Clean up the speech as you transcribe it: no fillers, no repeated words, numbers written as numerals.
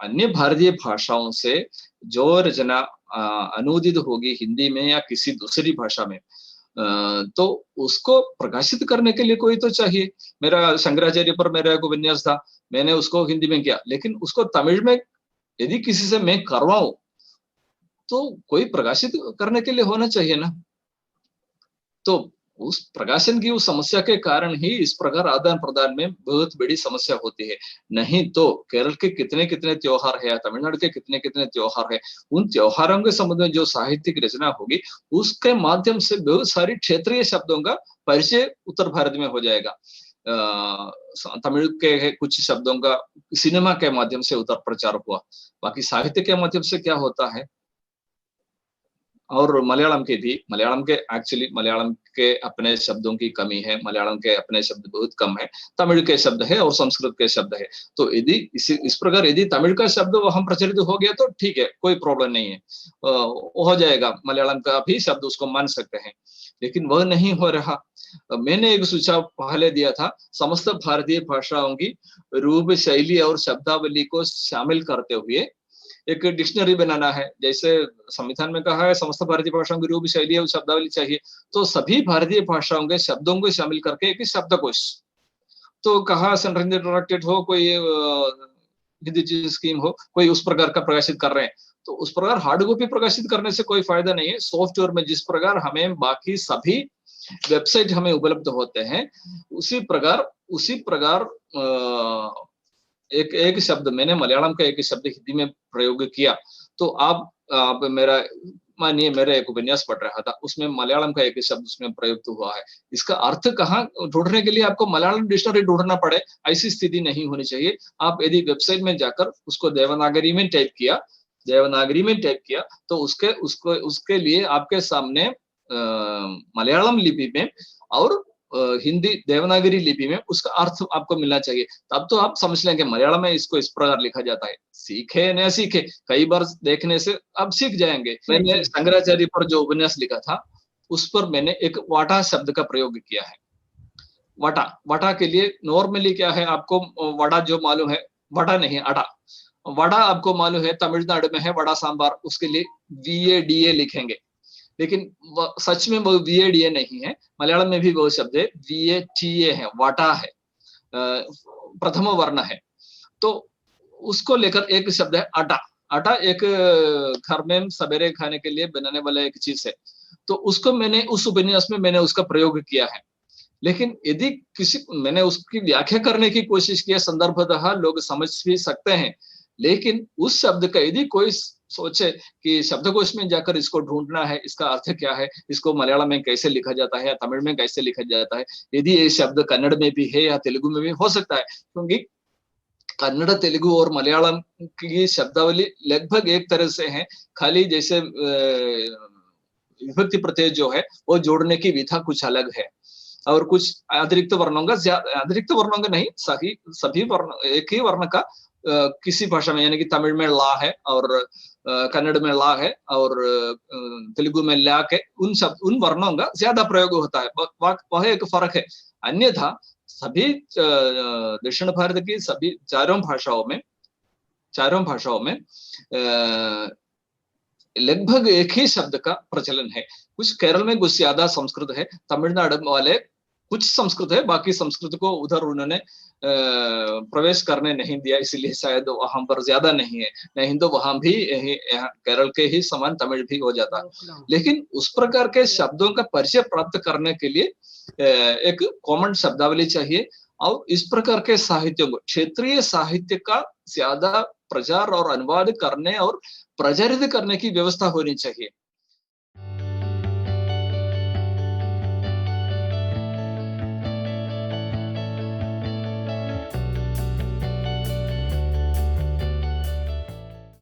अन्य भारतीय भाषाओं से जो रचना अनुदित होगी हिंदी में या किसी दूसरी भाषा में, तो उसको प्रकाशित करने के लिए कोई तो चाहिए। मेरा शंकराचार्य पर मेरा एक उपन्यास था, मैंने उसको हिंदी में किया, लेकिन उसको तमिल में यदि किसी से मैं करवाऊं तो कोई प्रकाशित करने के लिए होना चाहिए ना। तो उस प्रकाशन की उस समस्या के कारण ही इस प्रकार आदान प्रदान में बहुत बड़ी समस्या होती है। नहीं तो केरल के कितने कितने त्योहार है या तमिलनाडु के कितने कितने त्योहार है, उन त्योहारों के संबंध में जो साहित्यिक रचना होगी उसके माध्यम से बहुत सारी क्षेत्रीय शब्दों का परिचय उत्तर भारत में हो जाएगा। तमिल के कुछ शब्दों का सिनेमा के माध्यम से उतर प्रचार हुआ, बाकी साहित्य के माध्यम से क्या होता है। और मलयालम की भी, मलयालम के एक्चुअली मलयालम के अपने शब्दों की कमी है, मलयालम के अपने शब्द बहुत कम है, तमिल के शब्द है और संस्कृत के शब्द है। तो यदि इस प्रकार यदि तमिल का शब्द वहां प्रचलित हो गया तो ठीक है, कोई प्रॉब्लम नहीं है, हो जाएगा, मलयालम का भी शब्द उसको मान सकते हैं, लेकिन वह नहीं हो रहा। मैंने एक सुझाव पहले दिया था, समस्त भारतीय भाषाओं की रूप शैली और शब्दावली को शामिल करते हुए एक डिक्शनरी बनाना है। जैसे संविधान में कहा है समस्त भारतीय भाषाओं की रूप शैली और शब्दावली चाहिए, तो सभी भारतीय भाषाओं के शब्दों को शामिल करके एक शब्दकोश। तो कहा सेंट्रल डायरेक्टेड हो, कोई हिंदी स्कीम हो, कोई उस प्रकार का प्रकाशित कर रहे हैं, तो उस प्रकार हार्ड कॉपी प्रकाशित करने से कोई फायदा नहीं है। सॉफ्टवेयर में जिस प्रकार हमें बाकी सभी वेबसाइट हमें उपलब्ध होते हैं, उसी प्रकार एक एक शब्द मैंने मलयालम का एक शब्द हिंदी में प्रयोग किया, तो आप मेरा मानिए मेरा एक उपन्यास पढ़ रहा था, उसमें मलयालम का एक शब्द उसमें प्रयुक्त हुआ है, इसका अर्थ कहाँ ढूंढने के लिए आपको मलयालम डिक्शनरी ढूंढना पड़े, ऐसी स्थिति नहीं होनी चाहिए। आप यदि वेबसाइट में जाकर उसको देवनागरी में टाइप किया तो उसके लिए आपके सामने मलयालम लिपि में और हिंदी देवनागरी लिपि में उसका अर्थ आपको मिलना चाहिए, तब तो आप समझ लेंगे मलयालम में इसको इस प्रकार लिखा जाता है। सीखे न सीखे, कई बार देखने से आप सीख जाएंगे। मैंने शंकराचार्य पर जो उपन्यास लिखा था उस पर मैंने एक वाटा शब्द का प्रयोग किया है। वटा के लिए नॉर्मली क्या है, आपको वड़ा जो मालूम है, वड़ा नहीं अड़ा, वड़ा आपको मालूम है तमिलनाडु में है वड़ा सांबार, उसके लिए VADA लिखेंगे, लेकिन सच में वो VADA नहीं है, मलयालम में भी वो शब्द है VATA है, वाटा है, प्रथम वर्ण है। तो उसको लेकर एक शब्द है आटा। आटा एक घर में सवेरे खाने के लिए बनाने वाला एक चीज है, तो उसको मैंने उस उपन्यास में मैंने उसका प्रयोग किया है। लेकिन यदि मैंने उसकी व्याख्या करने की कोशिश की, संदर्भतः लोग समझ भी सकते हैं, लेकिन उस शब्द का यदि कोई सोचे कि शब्दकोश में जाकर इसको ढूंढना है, इसका अर्थ क्या है, इसको मलयालम में कैसे लिखा जाता है या तमिल में कैसे लिखा जाता है, यदि ये शब्द कन्नड़ में भी है या तेलुगु में भी हो सकता है, क्योंकि कन्नड़, तेलुगु और मलयालम की शब्दावली लगभग एक तरह से है, खाली जैसे विभक्ति प्रत्यय जो है वो जोड़ने की विधा कुछ अलग है, और कुछ अतिरिक्त वर्णों का नहीं, सभी वर्ण एक ही वर्ण का किसी भाषा में, यानी कि तमिल में ला है और कन्नड़ में ला है और तेलुगु में ला के उन वर्णों का ज्यादा प्रयोग होता है, वह एक फर्क है। अन्यथा सभी दक्षिण भारत की सभी चारों भाषाओं में लगभग एक ही शब्द का प्रचलन है। कुछ केरल में कुछ ज्यादा संस्कृत है, तमिलनाडु वाले कुछ संस्कृत है, बाकी संस्कृत को उधर उन्होंने प्रवेश करने नहीं दिया, इसलिए शायद वहां पर ज्यादा नहीं है, नहीं तो वहां भी केरल के ही समान तमिल भी हो जाता। लेकिन उस प्रकार के शब्दों का परिचय प्राप्त करने के लिए एक कॉमन शब्दावली चाहिए, और इस प्रकार के साहित्यों को, क्षेत्रीय साहित्य का ज्यादा प्रचार और अनुवाद करने और प्रचारित करने की व्यवस्था होनी चाहिए।